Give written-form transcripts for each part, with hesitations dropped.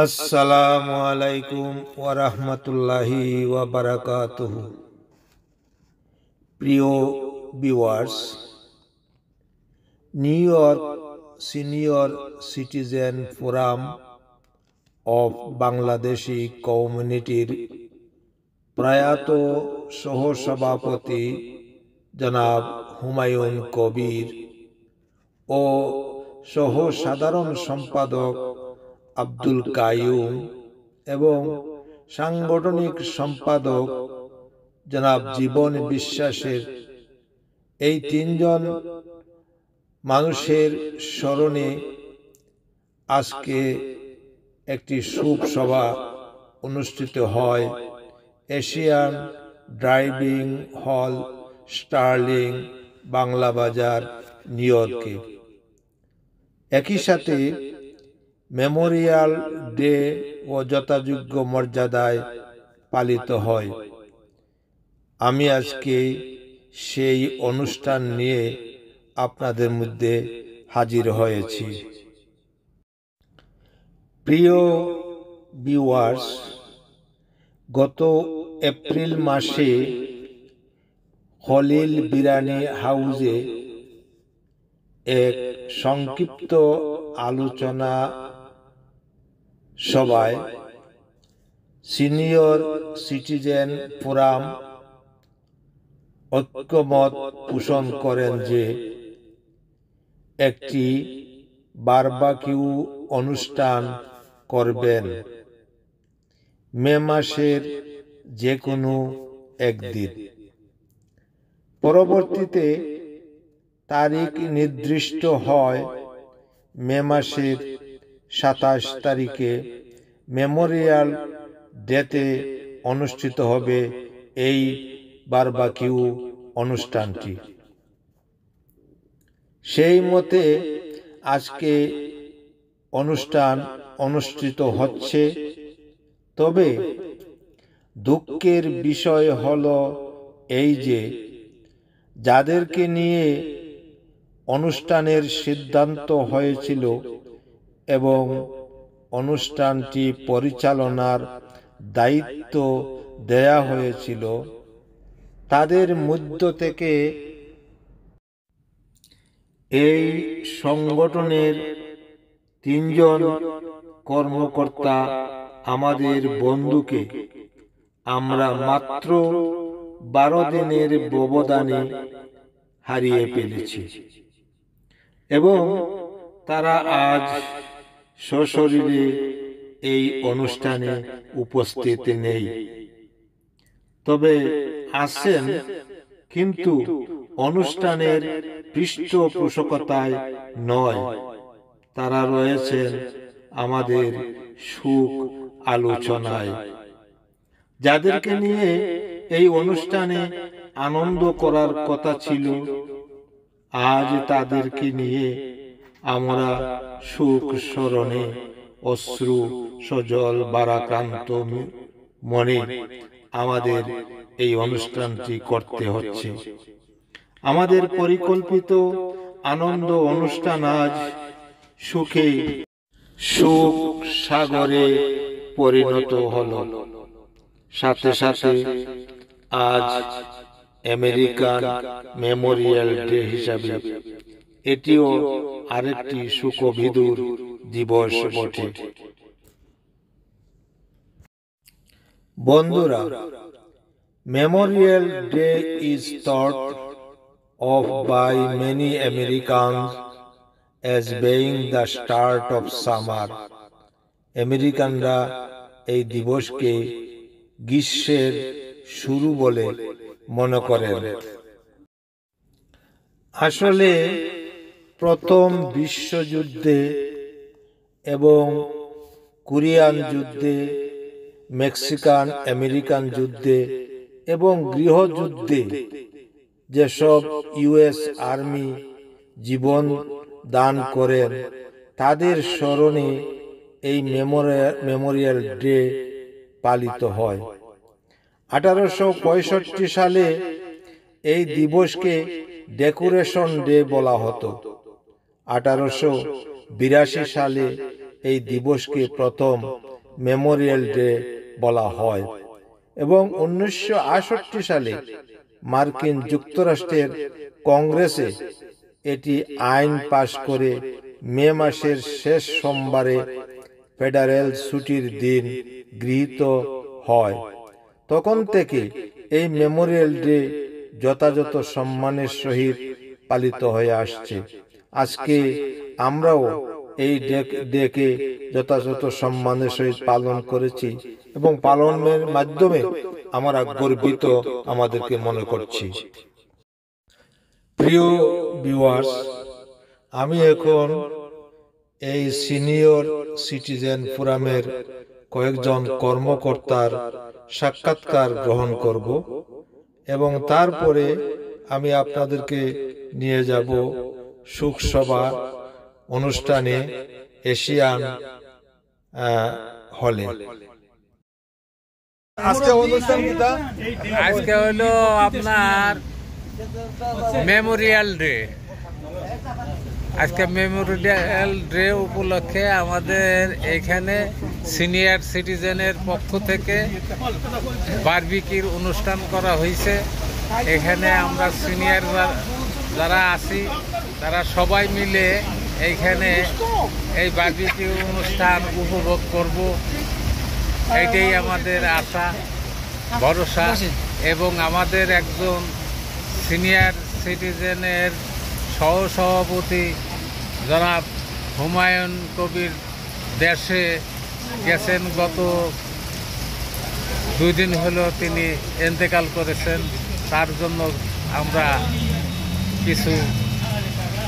আসসালামু আলাইকুম ওয়া রাহমাতুল্লাহি ওয়া বারাকাতুহু। প্রিয় viewers, new York senior citizen forum of Bangladeshi কমিউনিটির প্রয়াত সহসভাপতি জনাব হুমায়ুন কবির ও সহ সাধারণ সম্পাদক আব্দুল কাইয়ুম এবং সাংগঠনিক সম্পাদক জনাব জীবন বিশ্বাসের এই তিনজন মানুষের স্মরণে আজকে একটি শুভ সভা অনুষ্ঠিত হয় এশিয়ান ড্রাইভিং হল, স্টার্লিং, বাংলা বাজার, নিউ ইয়র্কে। একই সাথে মেমোরিয়াল ডে ও যথাযোগ্য মর্যাদায় পালিত হয়। আমি আজকে সেই অনুষ্ঠান নিয়ে আপনাদের মধ্যে হাজির হয়েছি। প্রিয় ভিউয়ার্স, গত এপ্রিল মাসে খলিল বিরানি হাউজে এক সংক্ষিপ্ত আলোচনা সভায় সিনিয়র সিটিজেন ফোরাম ঐক্যমত পোষণ করেন যে একটি বারবাকিউ অনুষ্ঠান করবেন মে মাসের যে কোনো একদিন। পরবর্তীতে তারিখ নির্দিষ্ট হয় মে মাসের 27 তারিখে মেমোরিয়াল ডেতে অনুষ্ঠিত হবে এই বারবাকিউ অনুষ্ঠানটি। সেই মতে আজকে অনুষ্ঠান অনুষ্ঠিত হচ্ছে। তবে দুঃখের বিষয় হলো এই যে যাদেরকে নিয়ে অনুষ্ঠানের সিদ্ধান্ত হয়েছিল এবং অনুষ্ঠানটি পরিচালনার দায়িত্ব দেয়া হয়েছিল, তাদের মধ্য থেকে এই সংগঠনের তিনজন কর্মকর্তা আমাদের বন্ধুকে আমরা মাত্র 12 দিনের ব্যবধানে হারিয়ে ফেলেছি এবং তারা আজ সশরীরে এই অনুষ্ঠানে উপস্থিত নেই। তবে আছেন, কিন্তু অনুষ্ঠানের পৃষ্ঠপোষকতায় নয়। তারা রয়েছেন আমাদের সুখ আলোচনায়। যাদেরকে নিয়ে এই অনুষ্ঠানে আনন্দ করার কথা ছিল, আজ তাদেরকে নিয়ে আমরা সুখ স্মরণে অশ্রু সজল ভারাক্রান্ত মনে আমাদের এই অনুষ্ঠানটি করতে হচ্ছে। আমাদের পরিকল্পিত আনন্দ অনুষ্ঠান আজ সুখ সাগরে পরিণত হলো। সাথে সাথে আজ আমেরিকান মেমোরিয়াল ডে হিসাবে এটিও আরেকটি সুখবিদুর দিবস বটে। বন্ধুরা, Memorial day is thought of by many Americans as being the start of summer. আমেরিকানরা এই দিবসকে গ্রীষ্মের শুরু বলে মনে করেন। আসলে প্রথম বিশ্বযুদ্ধে এবং কোরিয়ান যুদ্ধে, মেক্সিকান আমেরিকান যুদ্ধে এবং গৃহযুদ্ধে যেসব ইউএস আর্মি জীবন দান করেন, তাদের স্মরণে এই মেমোরিয়াল ডে পালিত হয়। 1865 সালে এই দিবসকে ডেকোরেশন ডে বলা হতো। 1882 সালে এই দিবসকে প্রথম মেমোরিয়াল ডে বলা হয় এবং 1968 সালে মার্কিন যুক্তরাষ্ট্রের কংগ্রেসে এটি আইন পাশ করে মে মাসের শেষ সোমবারে ফেডারেল ছুটির দিন গৃহীত হয়। তখন থেকে এই মেমোরিয়াল ডে যথাযথ সম্মানের সহিত পালিত হয়ে আসছে। আজকে আমরাও এই ডেকে যথাযথ সম্মানের সহিত পালন করেছি এবং পালনের মাধ্যমে আমরা গর্বিত আমাদেরকে মনে করছি। প্রিয় ভিউয়ার্স, আমি এখন এই সিনিয়র সিটিজেন ফোরামের কয়েকজন কর্মকর্তার সাক্ষাৎকার গ্রহণ করব এবং তারপরে আমি আপনাদেরকে নিয়ে যাব শোকসভা অনুষ্ঠানে এশিয়ান হলে। আজকে হলো আপনার মেমোরিয়াল ডে। আজকে মেমোরিয়াল ডে উপলক্ষে আমাদের এখানে সিনিয়র সিটিজেনের পক্ষ থেকে বারবিকিউর অনুষ্ঠান করা হয়েছে। এখানে আমরা সিনিয়র যারা আছি তারা সবাই মিলে এইখানে এই বারবিকিউ অনুষ্ঠান উপভোগ করব, এইটাই আমাদের আশা ভরসা। এবং আমাদের একজন সিনিয়র সিটিজেনের সহসভাপতি জনাব হুমায়ুন কবির দেশে গেছেন, গত 2 দিন হলো তিনি ইন্তেকাল করেছেন। তার জন্য আমরা কিছু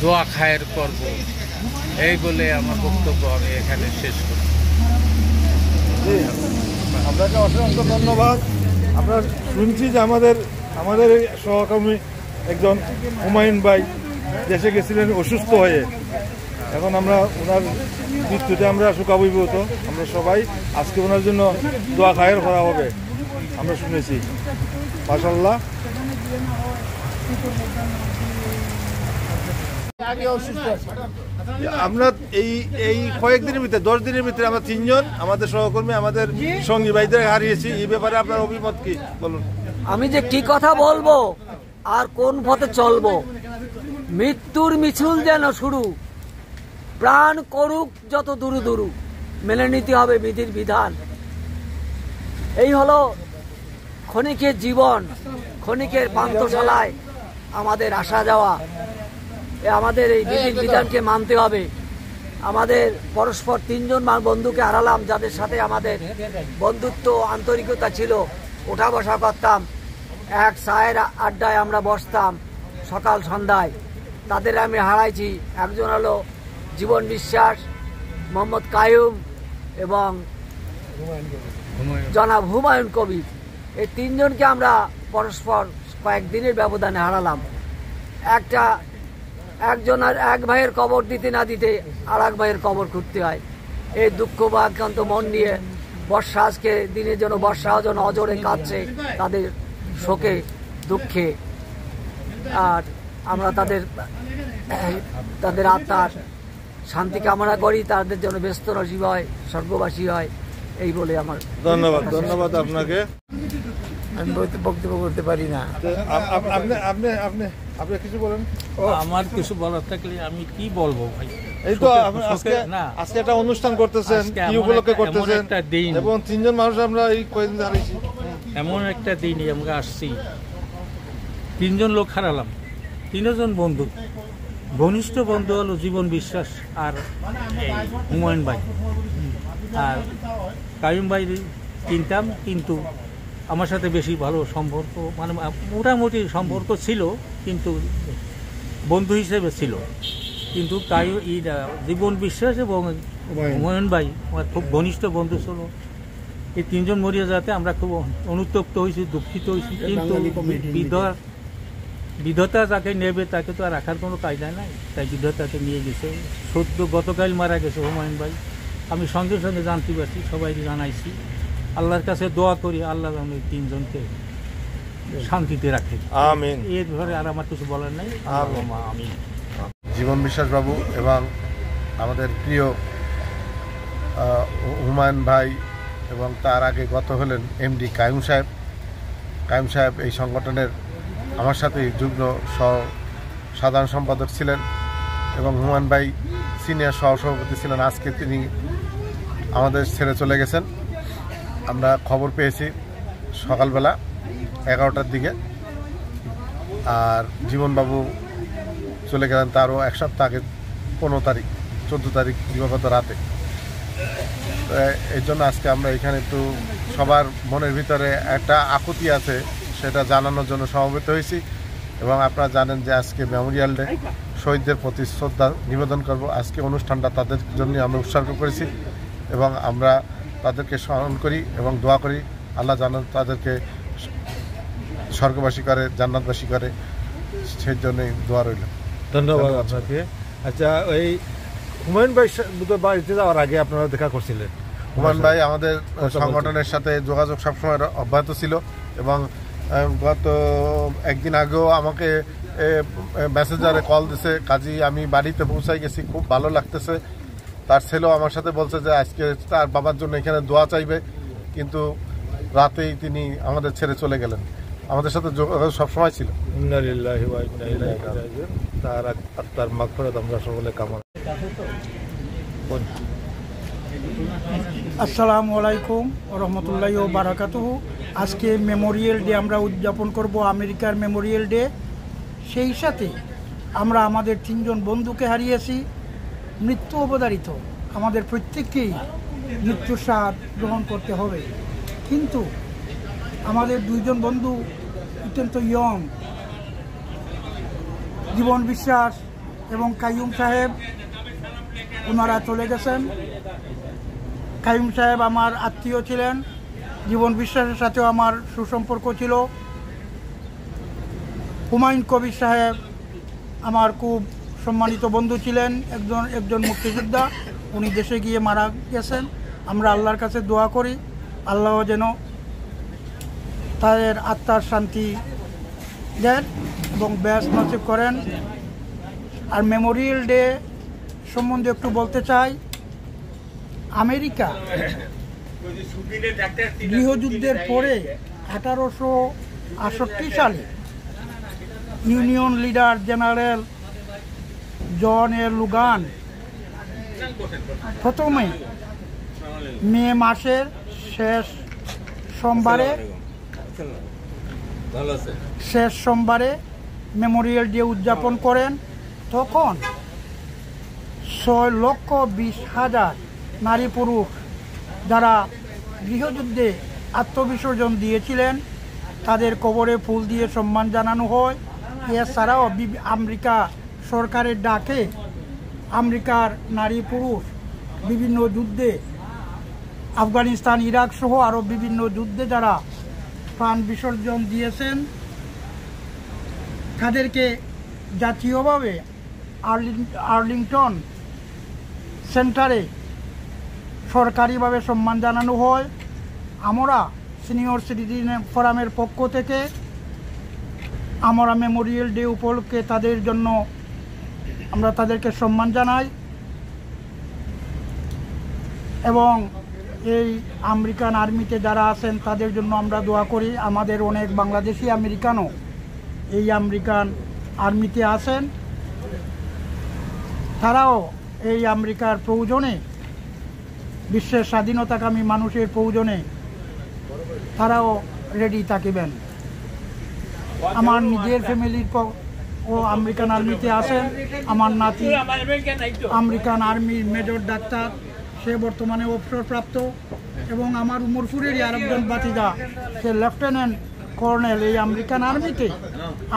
দোয়া খায়ের করব, এই বলে আমার বক্তব্য আমি এখানে শেষ করি। আপনাকে অসংখ্য ধন্যবাদ। আমরা শুনছি যে আমাদের সহকর্মী একজন হুমায়ুন ভাই দেশে গেছিলেন অসুস্থ হয়ে। এখন আমরা ওনার মৃত্যুতে আমরা শোকাভিভূত। আমরা সবাই আজকে ওনার জন্য দোয়া খায়ের করা হবে আমরা শুনেছি। মাশাআল্লাহ। আমরা এই কয়েকদিনের ভিতরে 10 দিনের ভিতরে আমরা 3 জন আমাদের সহকর্মী আমাদের সঙ্গী ভাইদের হারিয়েছি। এই ব্যাপারে আপনার অভিমত কি বলুন? আমি যে কি কথা বলবো আর কোন পথে চলবো, মৃত্যুর মিছিল যেন শুরু, প্রাণ করুক যত দুরু দুরু, মেনে নিতে হবে বিধির বিধান। এই হলো ক্ষণিকের জীবন, ক্ষণিকের পান্থশালায় আমাদের আসা যাওয়া। আমাদের এই বিধির বিধানকে মানতে হবে। আমাদের পরস্পর 3 জন বন্ধুকে হারালাম, যাদের সাথে আমাদের বন্ধুত্ব আন্তরিকতা ছিল, ওঠা বসা করতাম, এক চায়ের আড্ডায় আমরা বসতাম সকাল সন্ধ্যায়। তাদের আমি হারাইছি। একজন হলো জীবন বিশ্বাস, মোহাম্মদ কায়ুম এবং জনাব হুমায়ুন কবির। এই 3 জনকে আমরা পরস্পর কয়েকদিনের ব্যবধানে হারালাম। একজনের এক ভাইয়ের কবর দিতে না দিতে আর এক ভাইয়ের কবর খুঁড়তে হয়। এই দুঃখ বা আক্রান্ত মন নিয়ে বর্ষা আজকে দিনের জন্য বর্ষা যেন অজরে কাঁদছে তাদের শোকে দুঃখে। আর আমরা তাদের আত্মার শান্তি কামনা করি, তাদের জন্য ব্যস্ত নসিব হয়, স্বর্গবাসী হয়, এই বলে আমার ধন্যবাদ আপনাকে। আমি বক্তব্য করতে পারি না। আপনি কিছু বলেন। আমার কিছু বলার থাকলে আমি কি বলবো ভাই? এই তো আজকে একটা অনুষ্ঠান করতেছেন, কি উপলক্ষে করতেছেন? এবং 3 জন মানুষ আমরা এই কয়েকদিন হারিয়েছি। এমন একটা দিনই আমরা আসছি, 3 জন লোক হারালাম, 3 জন বন্ধু। ঘনিষ্ঠ বন্ধু হলো জীবন বিশ্বাস আর হুমায়ুন ভাই। আর কায়ুম ভাই চিনতাম, কিন্তু আমার সাথে বেশি ভালো সম্পর্ক, মানে মোটামুটি সম্পর্ক ছিল, কিন্তু বন্ধু হিসেবে ছিল। কিন্তু জীবন বিশ্বাস এবং হুমায়ুন ভাই আমার খুব ঘনিষ্ঠ বন্ধু ছিল। এই 3 জন মরিয়া যাতে আমরা খুব অনুতপ্ত হয়েছি, দুঃখিত হয়েছি। কিন্তু বিধাতা যাকে নেবে তাকে তো আর রাখার কোনো কায়দা নাই, তাই বিধাতাকে নিয়ে গেছে। সদ্য গতকাল মারা গেছে হুমায়ুন ভাই। আমি সঙ্গে সঙ্গে জানতে পারছি, সবাইকে জানাইছি। আল্লাহর কাছে দোয়া করি আল্লাহ যেন 3 জনকে শান্তিতে রাখে। আমিন। এর ধরে আর আমার কিছু বলার নাই। আমিন। জীবন বিশ্বাস বাবু এবং আমাদের প্রিয় হুমায়ুন ভাই এবং তার আগে গত হলেন এমডি কাইয়ুম সাহেব। কাইয়ুম সাহেব এই সংগঠনের আমার সাথেই যুগ্ম সাধারণ সম্পাদক ছিলেন এবং হুমায়ুন ভাই সিনিয়র সহসভাপতি ছিলেন। আজকে তিনি আমাদের ছেড়ে চলে গেছেন। আমরা খবর পেয়েছি সকালবেলা 11টার দিকে, আর জীবনবাবু চলে গেলেন তারও এক সপ্তাহ আগে 15 তারিখ 14 তারিখ দিবাগত রাতে। এই জন্য আজকে আমরা এখানে একটু সবার মনের ভিতরে একটা আকুতি আছে, সেটা জানানোর জন্য সমবেত হয়েছি। এবং আপনারা জানেন যে আজকে মেমোরিয়াল ডে, শহীদদের প্রতি শ্রদ্ধা নিবেদন করব। আজকে অনুষ্ঠানটা তাদের জন্য আমরা উৎসর্গ করেছি এবং আমরা তাদেরকে স্মরণ করি এবং দোয়া করি আল্লাহ যেন তাদেরকে স্বর্গবাসী করে, জান্নাতবাসী করে, সেই জন্যই দোয়া রইল। ধন্যবাদ আপনাকে। আচ্ছা, ওই হুমায়ুন ভাই বাড়িতে যাওয়ার আগে আপনারা দেখা করছিলেন? হুমায়ুন ভাই আমাদের সংগঠনের সাথে যোগাযোগ সবসময় অব্যাহত ছিল এবং গত একদিন আগেও আমাকে মেসেঞ্জারে কল দিছে, কাজী আমি বাড়িতে পৌঁছাই গেছি, খুব ভালো লাগতেছে। তার ছেলেও আমার সাথে বলছে যে আজকে তার বাবার জন্য এখানে দোয়া চাইবে, কিন্তু রাতেই তিনি আমাদের ছেড়ে চলে গেলেন। আমাদের সাথে যোগাযোগ সবসময় ছিল। ইন্না লিল্লাহি ওয়া ইন্না ইলাইহি রাজিউন। তার মাগফিরাত আমরা সকলে কামনা। আসসালামু আলাইকুম রহমতুল্লাহি ওয়া বারাকাতুহু। আজকে মেমোরিয়াল ডে আমরা উদযাপন করব, আমেরিকার মেমোরিয়াল ডে। সেই সাথে আমরা আমাদের 3 জন বন্ধুকে হারিয়েছি। মৃত্যু অবধারিত, আমাদের প্রত্যেককেই মৃত্যুর স্বাদ গ্রহণ করতে হবে। কিন্তু আমাদের 2 জন বন্ধু অত্যন্ত ইয়ং, জীবন বিশ্বাস এবং কাইয়ুম সাহেব, ওনারা চলে গেছেন। কাইয়ুম সাহেব আমার আত্মীয় ছিলেন, জীবন বিশ্বাসের সাথেও আমার সুসম্পর্ক ছিল। হুমায়ুন কবির সাহেব আমার খুব সম্মানিত বন্ধু ছিলেন, একজন মুক্তিযোদ্ধা। উনি দেশে গিয়ে মারা গেছেন। আমরা আল্লাহর কাছে দোয়া করি আল্লাহ যেন তাদের আত্মার শান্তি দেন এবং ব্যাস নসিব করেন। আর মেমোরিয়াল ডে সম্বন্ধে একটু বলতে চাই। আমেরিকা গৃহযুদ্ধের পরে 1868 সালে ইউনিয়ন লিডার জেনারেল জন এ লুগান প্রথমে মে মাসের শেষ সোমবারে মেমোরিয়াল ডে উদযাপন করেন। তখন 6,20,000 নারী পুরুষ যারা গৃহযুদ্ধে আত্মবিসর্জন দিয়েছিলেন তাদের কবরে ফুল দিয়ে সম্মান জানানো হয়। এছাড়াও আমেরিকা সরকারের ডাকে আমেরিকার নারী পুরুষ বিভিন্ন যুদ্ধে, আফগানিস্তান, ইরাক সহ আরও বিভিন্ন যুদ্ধে যারা প্রাণ বিসর্জন দিয়েছেন তাদেরকে জাতীয়ভাবে আর্লিংটন সেন্টারে সরকারিভাবে সম্মান জানানো হয়। আমরা সিনিয়র সিটিজেন ফোরামের পক্ষ থেকে আমরা মেমোরিয়াল ডে উপলক্ষে তাদের জন্য আমরা তাদেরকে সম্মান জানাই এবং এই আমেরিকান আর্মিতে যারা আছেন তাদের জন্য আমরা দোয়া করি। আমাদের অনেক বাংলাদেশি আমেরিকানও এই আমেরিকান আর্মিতে আছেন, তারাও এই আমেরিকার প্রয়োজনে, বিশ্বের স্বাধীনতাকামী মানুষের প্রয়োজনে তারাও রেডি থাকিবেন। আমার নিজের ফ্যামিলির ও আমেরিকান আর্মিতে আছেন। আমার নাতি আমেরিকান আর্মির মেজর ডাক্তার, সে বর্তমানে অবসরপ্রাপ্ত, এবং আমার উমরপুরেরই আরেকজন বাতিদা, সে লেফটেন্যান্ট কর্নেল এই আমেরিকান আর্মিতে।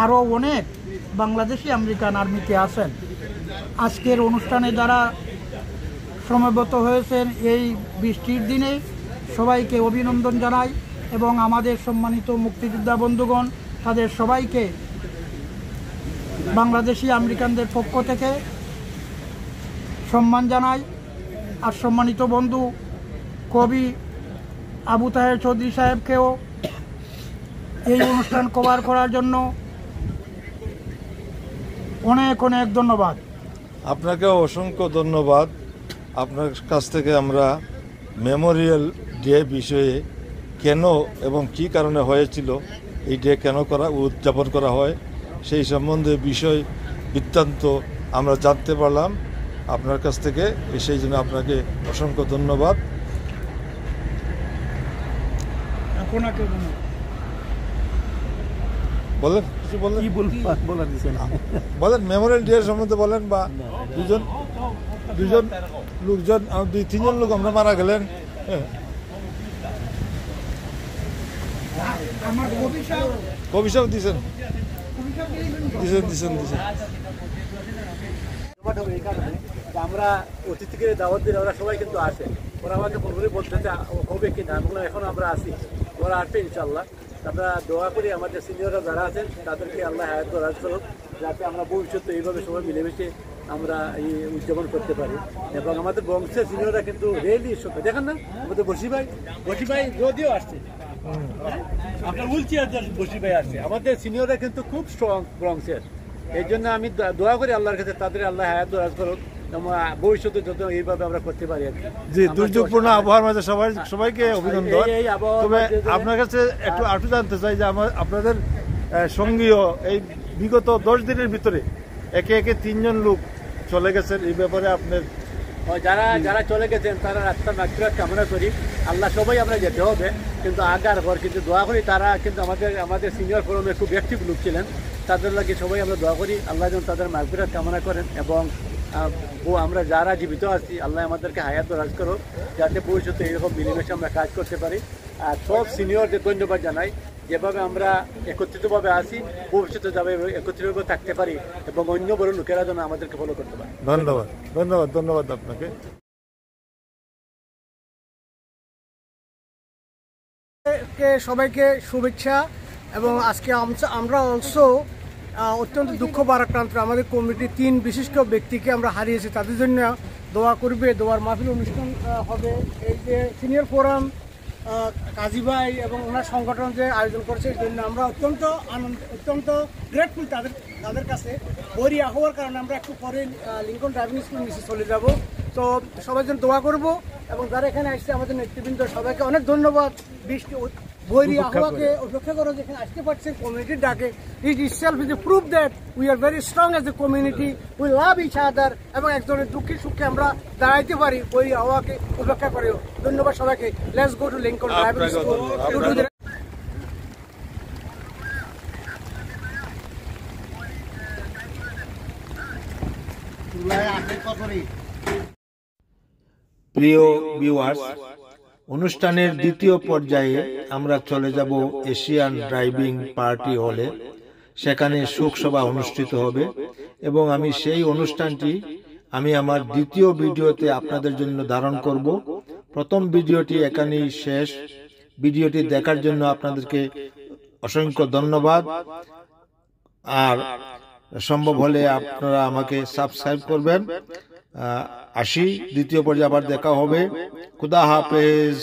আরও অনেক বাংলাদেশি আমেরিকান আর্মিতে আছেন। আজকের অনুষ্ঠানে যারা সমবেত হয়েছেন এই বৃষ্টির দিনে সবাইকে অভিনন্দন জানাই এবং আমাদের সম্মানিত মুক্তিযোদ্ধা বন্ধুগণ তাদের সবাইকে বাংলাদেশি আমেরিকানদের পক্ষ থেকে সম্মান জানাই। আর সম্মানিত বন্ধু কবি আবু তাহের চৌধুরী সাহেবকেও এই অনুষ্ঠান কভার করার জন্য অনেক অনেক ধন্যবাদ। আপনাকে অসংখ্য ধন্যবাদ। আপনার কাছ থেকে আমরা মেমোরিয়াল ডে বিষয়ে কেন এবং কি কারণে হয়েছিল, এই ডে কেন উদযাপন করা হয় সেই সম্বন্ধে বিষয় বৃত্তান্ত আমরা জানতে পারলাম আপনার কাছ থেকে। সেই জন্য আপনাকে অসংখ্য ধন্যবাদ। আপনাকে বলেন, কিছু বলেন, বলেন মেমোরিয়াল ডে সম্বন্ধে বলেন, বা দুজন লোকজন, 2-3 জন লোক আমরা মারা গেলেন। আমার কবি সাহেব দিছেন। আমরা অতিথিকে দাওয়াত দিলে ওরা সবাই কিন্তু আসে, ওরা আমাকে ফোন করে বলতেছে হবে কিনা, আমরা এখন আমরা আসি, ওরা আসবে ইনশাল্লাহ। আমরা দোয়া করি আমাদের সিনিয়ররা যারা আছেন তাদেরকে আল্লাহ হায়াত দরাজ করুক, যাতে আমরা ভবিষ্যতে এইভাবে সবাই মিলেমিশে আমরা এই উদযাপন করতে পারি। এবং আমাদের বংশের সিনিয়ররা কিন্তু রেলি দেখেন না, আমাদের বসি ভাই যদিও আসছে, আপনার হুইল চেয়ার বসি ভাই আসছে, আমাদের সিনিয়ররা কিন্তু খুব স্ট্রং বংশের। এই জন্য আমি দোয়া করি আল্লাহর কাছে তাদের আল্লাহ হায়াত দরাজ করুক, ভবিষ্যতে যত এইভাবে আমরা করতে পারি আর কি। জি, দুর্যোগপূর্ণ আবহাওয়ার মাঝে সবাইকে অভিনন্দন। তবে আপনার কাছে একটু জানতে চাই যে আপনাদের সঙ্গীয় এই বিগত 10 দিনের ভিতরে একে 3 জন লোক চলে গেছেন, এই ব্যাপারে আপনার যারা চলে গেছেন তারা রাস্তা মাগফিরাত কামনা করি। আল্লাহ সবাই আমরা যেতে হবে, কিন্তু আগার পর কিন্তু দোয়া করি তারা কিন্তু আমাদের সিনিয়র ফোরামে খুব অ্যাক্টিভ লোক ছিলেন, তাদের লাগে সবাই আমরা দোয়া করি আল্লাহ যেন তাদের মাগফিরাত কামনা করেন। এবং আমরা যারা জীবিত আছি আল্লাহ আমাদেরকে হায়াত দরাজ করো, যাতে ভবিষ্যতে এইরকম মিলেমিশে আমরা কাজ করতে পারি। আর সব সিনিয়রদের ধন্যবাদ জানাই, যেভাবে আমরা একত্রিতভাবে আছি ভবিষ্যতে যাবে একত্রিতভাবে থাকতে পারি এবং অন্য বড় লোকেরা যেন আমাদেরকে ফলো করতে পারে। ধন্যবাদ আপনাকে। সবাইকে শুভেচ্ছা। এবং আজকে আমরা অলসো অত্যন্ত দুঃখ ভারাক্রান্ত, আমাদের কমিটির 3 বিশিষ্ট ব্যক্তিকে আমরা হারিয়েছি, তাদের জন্য দোয়া করবে, দোয়ার মাহফিল অনুষ্ঠান হবে। এই যে সিনিয়র ফোরাম কাজী ভাই এবং ওনার সংগঠন যে আয়োজন করছে, এই জন্য আমরা অত্যন্ত গ্রেটফুল তাদের কাছে। বৈরী হওয়ার কারণে আমরা একটু পরে লিঙ্কন ড্রাইভিং স্কুল নিচে চলে যাব। তো সবাই জন্য দোয়া করব এবং যারা এখানে আসছে আমাদের নেতৃবৃন্দ সবাইকে অনেক ধন্যবাদ। বৈরী আহ্বাকে উপেক্ষা করে যেখানে আসতে পারছেন কমিউনিটির ডাকে, it itself is a proof that we are very strong as a community, we love each other, এবং একজনের দুঃখে সুখে আমরা দাঁড়াইতে পারি বৈরী আহ্বাকে উপেক্ষা করেও। ধন্যবাদ সবাইকে। Let's go to Lincoln driving school to do the প্রিয় ভিউয়ার্স, অনুষ্ঠানের দ্বিতীয় পর্যায়ে আমরা চলে যাব এশিয়ান ড্রাইভিং পার্টি হলে। সেখানে শোকসভা অনুষ্ঠিত হবে এবং আমি সেই অনুষ্ঠানটি আমার দ্বিতীয় ভিডিওতে আপনাদের জন্য ধারণ করব। প্রথম ভিডিওটি এখানেই শেষ। ভিডিওটি দেখার জন্য আপনাদেরকে অসংখ্য ধন্যবাদ। আর সম্ভব হলে আপনারা আমাকে সাবস্ক্রাইব করবেন। আসি, দ্বিতীয় পর্যায়ে আবার দেখা হবে। খুদা হাফেজ।